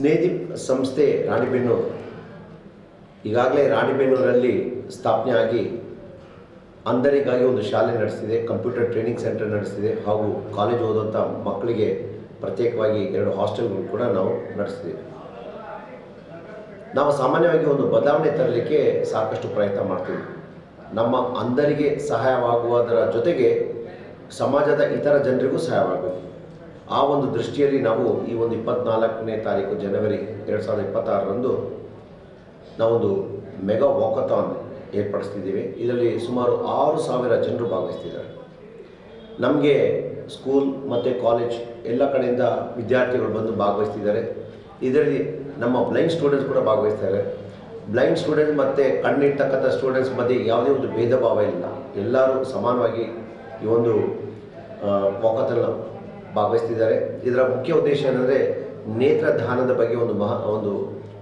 ಸ್ನೇಹದೀಪ್ ಸಂಸ್ಥೆ ರಾಣಿಬೆನ್ನೂರು ಈಗಾಗಲೇ ರಾಣಿಬೆನ್ನೂರಲ್ಲಿ ಸ್ಥಾಪನೆ ಆಗಿ ಅಂಧರಿಗಾಗಿ ಒಂದು ಶಾಲೆ ನಡೆಸ್ತಿದೆ, ಕಂಪ್ಯೂಟರ್ ಟ್ರೈನಿಂಗ್ ಸೆಂಟರ್ ನಡೆಸ್ತಿದೆ ಹಾಗೂ ಕಾಲೇಜ್ ಓದುವಂಥ ಮಕ್ಕಳಿಗೆ ಪ್ರತ್ಯೇಕವಾಗಿ 2 ಹಾಸ್ಟೆಲ್ಗಳು ಕೂಡ ನಾವು ನಡೆಸ್ತಿದ್ದೀವಿ. ನಾವು ಸಾಮಾನ್ಯವಾಗಿ ಒಂದು ಬದಲಾವಣೆ ತರಲಿಕ್ಕೆ ಸಾಕಷ್ಟು ಪ್ರಯತ್ನ ಮಾಡ್ತೀವಿ. ನಮ್ಮ ಅಂಧರಿಗೆ ಸಹಾಯವಾಗುವುದರ ಜೊತೆಗೆ ಸಮಾಜದ ಇತರ ಜನರಿಗೂ ಸಹಾಯವಾಗಬೇಕು. ಆ ಒಂದು ದೃಷ್ಟಿಯಲ್ಲಿ ನಾವು ಈ ಒಂದು 24ನೇ ತಾರೀಕು ಜನವರಿ 2026ರಂದು ನಾವೊಂದು ಮೆಗಾ ವಾಕಥಾನ್ ಏರ್ಪಡಿಸ್ತಿದ್ದೀವಿ. ಇದರಲ್ಲಿ ಸುಮಾರು 6,000 ಜನರು ಭಾಗವಹಿಸ್ತಿದ್ದಾರೆ. ನಮಗೆ ಸ್ಕೂಲ್ ಮತ್ತು ಕಾಲೇಜ್ ಎಲ್ಲ ಕಡೆಯಿಂದ ವಿದ್ಯಾರ್ಥಿಗಳು ಬಂದು ಭಾಗವಹಿಸ್ತಿದ್ದಾರೆ. ಇದರಲ್ಲಿ ನಮ್ಮ ಬ್ಲೈಂಡ್ ಸ್ಟೂಡೆಂಟ್ಸ್ ಕೂಡ ಭಾಗವಹಿಸ್ತಾರೆ. ಬ್ಲೈಂಡ್ ಸ್ಟೂಡೆಂಟ್ಸ್ ಮತ್ತು ಕಣ್ಣಿರ್ತಕ್ಕಂಥ ಸ್ಟೂಡೆಂಟ್ಸ್ ಮಧ್ಯೆ ಯಾವುದೇ ಒಂದು ಭೇದ ಭಾವ ಇಲ್ಲ, ಎಲ್ಲರೂ ಸಮಾನವಾಗಿ ಈ ಒಂದು ವಾಕಥಾನ್ ಭಾಗವಹಿಸ್ತಿದ್ದಾರೆ. ಇದರ ಮುಖ್ಯ ಉದ್ದೇಶ ಏನಂದರೆ ನೇತ್ರದಾನದ ಬಗ್ಗೆ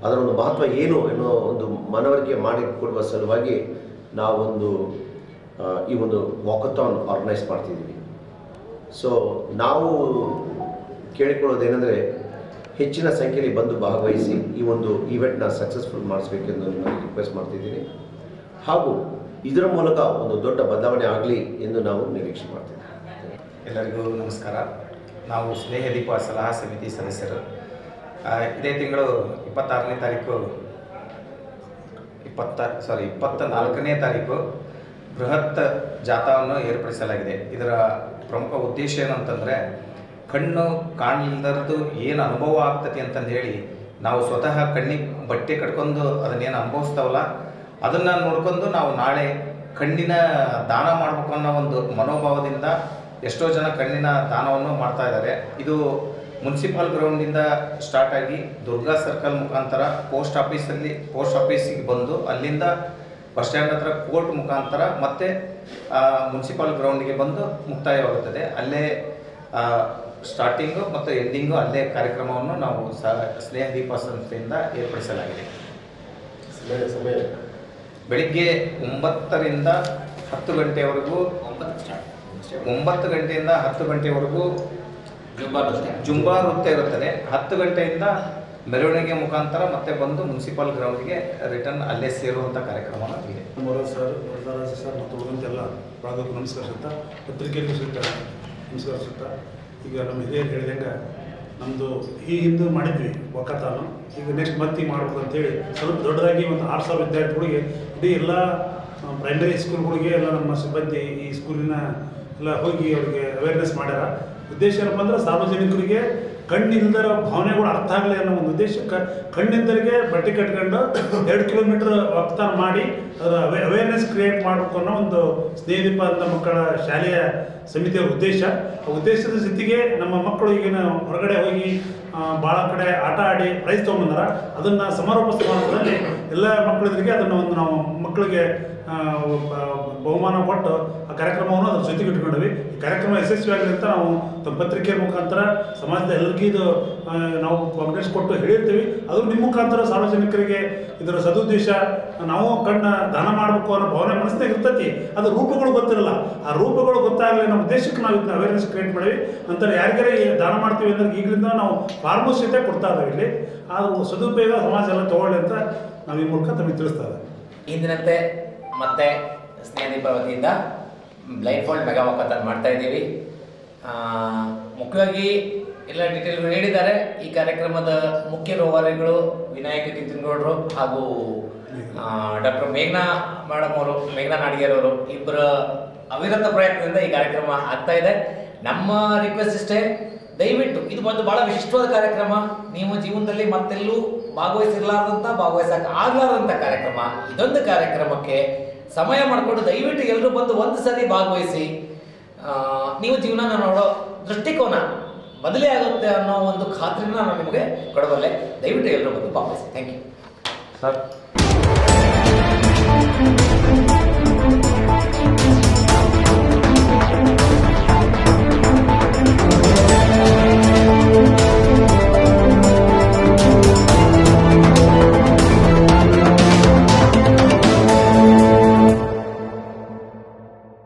ಅದರ ಒಂದು ಮಹತ್ವ ಏನು ಎನ್ನುವ ಒಂದು ಮನವರಿಕೆ ಮಾಡಿಕೊಡುವ ಸಲುವಾಗಿ ನಾವೊಂದು ಈ ಒಂದು ವಾಕಥಾನ್ ಆರ್ಗನೈಸ್ ಮಾಡ್ತಿದ್ದೀವಿ. ಸೊ ನಾವು ಕೇಳಿಕೊಳ್ಳೋದೇನೆಂದರೆ ಹೆಚ್ಚಿನ ಸಂಖ್ಯೆಯಲ್ಲಿ ಬಂದು ಭಾಗವಹಿಸಿ ಈ ಒಂದು ಈವೆಂಟ್ನ ಸಕ್ಸಸ್ಫುಲ್ ಮಾಡಿಸ್ಬೇಕೆಂದು ನಾನು ರಿಕ್ವೆಸ್ಟ್ ಮಾಡ್ತಿದ್ದೀನಿ. ಹಾಗೂ ಇದರ ಮೂಲಕ ಒಂದು ದೊಡ್ಡ ಬದಲಾವಣೆ ಆಗಲಿ ಎಂದು ನಾವು ನಿರೀಕ್ಷೆ ಮಾಡ್ತೀವಿ. ಎಲ್ಲರಿಗೂ ನಮಸ್ಕಾರ. ನಾವು ಸ್ನೇಹದೀಪ ಸಲಹಾ ಸಮಿತಿ ಸದಸ್ಯರು. ಇದೇ ತಿಂಗಳು 24ನೇ ತಾರೀಕು 24ನೇ ತಾರೀಕು ಬೃಹತ್ ಜಾಥಾವನ್ನು ಏರ್ಪಡಿಸಲಾಗಿದೆ. ಇದರ ಪ್ರಮುಖ ಉದ್ದೇಶ ಏನಂತಂದರೆ ಕಣ್ಣು ಕಾಣಲಿಲ್ಲದರದ್ದು ಏನು ಅನುಭವ ಆಗ್ತದೆ ಅಂತಂದು ಹೇಳಿ ನಾವು ಸ್ವತಃ ಕಣ್ಣಿಗೆ ಬಟ್ಟೆ ಕಟ್ಕೊಂಡು ಅದನ್ನೇನು ಅನುಭವಿಸ್ತಾವಲ್ಲ ಅದನ್ನು ನೋಡ್ಕೊಂಡು ನಾವು ನಾಳೆ ಕಣ್ಣಿನ ದಾನ ಮಾಡಬೇಕು ಅನ್ನೋ ಒಂದು ಮನೋಭಾವದಿಂದ ಎಷ್ಟೋ ಜನ ಕಣ್ಣಿನ ದಾನವನ್ನು ಮಾಡ್ತಾ ಇದ್ದಾರೆ. ಇದು ಮುನ್ಸಿಪಲ್ ಗ್ರೌಂಡಿಂದ ಸ್ಟಾರ್ಟ್ ಆಗಿ ದುರ್ಗಾ ಸರ್ಕಲ್ ಮುಖಾಂತರ ಪೋಸ್ಟ್ ಆಫೀಸಿಗೆ ಬಂದು ಅಲ್ಲಿಂದ ಬಸ್ ಸ್ಟ್ಯಾಂಡ್ ಹತ್ರ ಕೋರ್ಟ್ ಮುಖಾಂತರ ಮತ್ತೆ ಮುನ್ಸಿಪಲ್ ಗ್ರೌಂಡಿಗೆ ಬಂದು ಮುಕ್ತಾಯವಾಗುತ್ತದೆ. ಅಲ್ಲೇ ಸ್ಟಾರ್ಟಿಂಗು ಮತ್ತು ಎಂಡಿಂಗು ಅಲ್ಲೇ ಕಾರ್ಯಕ್ರಮವನ್ನು ನಾವು ಸ್ನೇಹದೀಪ ಸಂಸ್ಥೆಯಿಂದ ಏರ್ಪಡಿಸಲಾಗಿದೆ. ಬೆಳಿಗ್ಗೆ 9ರಿಂದ 10 ಗಂಟೆವರೆಗೂ 9 ಗಂಟೆಯಿಂದ 10 ಗಂಟೆವರೆಗೂ ಜುಂಬಾ ನೃತ್ಯ ಇರುತ್ತದೆ. 10 ಗಂಟೆಯಿಂದ ಮೆರವಣಿಗೆ ಮುಖಾಂತರ ಮತ್ತೆ ಬಂದು ಮುನ್ಸಿಪಲ್ ಗ್ರೌಂಡ್ಗೆ ರಿಟರ್ನ್ ಅಲ್ಲೇ ಸೇರುವಂಥ ಕಾರ್ಯಕ್ರಮ ಇದೆ. ಸರ್ ಮತ್ತು ಉಳಿದಂತೆಲ್ಲ ಭಾಗಕ್ಕೆ ನಮಸ್ಕರಿಸುತ್ತಾ, ಪತ್ರಿಕೆಗೂ ನಮಸ್ಕರಿಸುತ್ತಾ, ಈಗ ನಮ್ಮ ಹಿರಿಯರು ಹೇಳಿದಂಗೆ ನಮ್ಮದು ಈ ಹಿಂದೆ ಮಾಡಿದ್ವಿ ವಾಕಥಾನು, ಈಗ ನೆಕ್ಸ್ಟ್ ಮತ್ತೆ ಮಾಡಬೇಕು ಅಂತೇಳಿ ಸ್ವಲ್ಪ ದೊಡ್ಡದಾಗಿ ಒಂದು 6,000 ವಿದ್ಯಾರ್ಥಿಗಳಿಗೆ ಇಡೀ ಎಲ್ಲ ಪ್ರೈಮರಿ ಸ್ಕೂಲ್ಗಳಿಗೆ ಎಲ್ಲ ನಮ್ಮ ಸಿಬ್ಬಂದಿ ಈ ಸ್ಕೂಲಿನ ಎಲ್ಲ ಹೋಗಿ ಅವರಿಗೆ ಅವೇರ್ನೆಸ್ ಮಾಡ್ಯಾರ. ಉದ್ದೇಶ ಏನಪ್ಪ ಅಂದ್ರೆ ಸಾರ್ವಜನಿಕರಿಗೆ ಕಣ್ಣಿಲ್ದರ ಭಾವನೆಗಳು ಅರ್ಥ ಆಗಲಿ ಅನ್ನೋ ಒಂದು ಉದ್ದೇಶಕ್ಕೆ ಕಣ್ಣಿಂದರಿಗೆ ಬಟ್ಟೆ ಕಟ್ಕೊಂಡು 2 ಕಿಲೋಮೀಟರ್ ವಾಕಥಾನ್ ಮಾಡಿ ಅದರ ಅವೇರ್ನೆಸ್ ಕ್ರಿಯೇಟ್ ಮಾಡಬೇಕು ಅನ್ನೋ ಒಂದು ಸ್ನೇಹದೀಪ ಅಂತ ಮಕ್ಕಳ ಶಾಲೆಯ ಸಮಿತಿಯ ಉದ್ದೇಶದ ಜೊತೆಗೆ ನಮ್ಮ ಮಕ್ಕಳು ಈಗಿನ ಹೊರಗಡೆ ಹೋಗಿ ಭಾಳ ಕಡೆ ಆಟ ಆಡಿ ಪ್ರೈಸ್ ತೊಗೊಂಬಂದಾರ. ಅದನ್ನು ಸಮಾರೋಪ ಸಮಾರಂಭದಲ್ಲಿ ಎಲ್ಲ ಮಕ್ಕಳಿಗೆ ಅದನ್ನು ಒಂದು ನಾವು ಮಕ್ಕಳಿಗೆ ಬಹುಮಾನ ಕೊಟ್ಟು ಆ ಕಾರ್ಯಕ್ರಮವನ್ನು ಅದ್ರ ಜೊತೆಗೆ ಇಟ್ಕೊಂಡ್ವಿ. ಈ ಕಾರ್ಯಕ್ರಮ ಯಶಸ್ವಿಯಾಗಲಿ ಅಂತ ನಾವು ತಮ್ಮ ಪತ್ರಿಕೆ ಮುಖಾಂತರ ಸಮಾಜದ ಎಲ್ಲರಿಗೂ ಇದು ನಾವು ಕಾಂಗ್ರೆಸ್ ಕೊಟ್ಟು ಹೇಳಿರ್ತೀವಿ. ಅದು ನಿಮ್ಮ ಮುಖಾಂತರ ಸಾರ್ವಜನಿಕರಿಗೆ ಇದರ ಸದುದ್ದೇಶ ನಾವು ಕಣ್ಣು ದಾನ ಮಾಡಬೇಕು ಅನ್ನೋ ಭಾವನೆ ಮನಸ್ಸಿನಾಗ ಇರ್ತೈತಿ. ಅದು ರೂಪಗಳು ಗೊತ್ತಿರಲ್ಲ. ಆ ರೂಪಗಳು ಗೊತ್ತಾಗಲಿ ಅನ್ನೋ ಉದ್ದೇಶಕ್ಕೆ ನಾವು ಇದನ್ನ ಅವೇರ್ನೆಸ್ ಕ್ರಿಯೇಟ್ ಮಾಡಿವಿ. ನಂತರ ಯಾರಿಗಾರ ದಾನ ಮಾಡ್ತೀವಿ ಅಂದ್ರೆ ಈಗಲಿಂದ ನಾವು ಫಾರ್ಮಸಿತೆ ಕೊಡ್ತಾ ಇದ್ದಾವೆ. ಇಲ್ಲಿ ಆ ಸದುಪಯೋಗ ಸಮಾಜ ಎಲ್ಲ ತಗೊಳ್ಳಿ ಅಂತ ನಾವು ಈ ಮೂಲಕ ತಮಗೆ ತಿಳಿಸ್ತಾ ಇದ್ದೇವೆ. ಇಂದಿನಂತೆ ಮತ್ತೆ ಸ್ನೇಹದೀಪ ವತಿಯಿಂದ ಬ್ಲೈಂಡ್ ಫೋಲ್ಡ್ ಮೆಗಾ ವಾಕಥಾನ್ ಮಾಡ್ತಾ ಇದ್ದೀವಿ. ಮುಖ್ಯವಾಗಿ ಎಲ್ಲ ಡೀಟೇಲ್ಗಳು ನೀಡಿದ್ದಾರೆ. ಈ ಕಾರ್ಯಕ್ರಮದ ಮುಖ್ಯ ರೂವಾರಿಗಳು ವಿನಾಯಕ ಕಿತ್ತನಗೌಡರು ಹಾಗೂ ಡಾಕ್ಟರ್ ಮೇಘನಾ ನಾಡಿಗೇರವರು ಇಬ್ಬರ ಅವಿರತ ಪ್ರಯತ್ನದಿಂದ ಈ ಕಾರ್ಯಕ್ರಮ ಆಗ್ತಾ ಇದೆ. ನಮ್ಮ ರಿಕ್ವೆಸ್ಟ್ ಇಷ್ಟೇ, ದಯವಿಟ್ಟು ಇದು ಒಂದು ಬಹಳ ವಿಶಿಷ್ಟವಾದ ಕಾರ್ಯಕ್ರಮ. ನೀವು ಜೀವನದಲ್ಲಿ ಮತ್ತೆಲ್ಲೂ ಭಾಗವಹಿಸಕ್ಕೆ ಆಗ್ಲಾರ್ದಂಥ ಕಾರ್ಯಕ್ರಮ. ಇದೊಂದು ಕಾರ್ಯಕ್ರಮಕ್ಕೆ ಸಮಯ ಮಾಡಿಕೊಂಡು ದಯವಿಟ್ಟು ಎಲ್ಲರೂ ಬಂದು ಒಂದು ಸರಿ ಭಾಗವಹಿಸಿ. ನೀವು ಜೀವನ ನೋಡೋ ದೃಷ್ಟಿಕೋನ ಬದಲೇ ಆಗುತ್ತೆ ಅನ್ನೋ ಒಂದು ಖಾತ್ರಿನ ನಾನು ನಿಮಗೆ ಕೊಡಬಲ್ಲೆ. ದಯವಿಟ್ಟು ಎಲ್ಲರೂ ಬಂದು ಭಾಗವಹಿಸಿ. Thank you sir.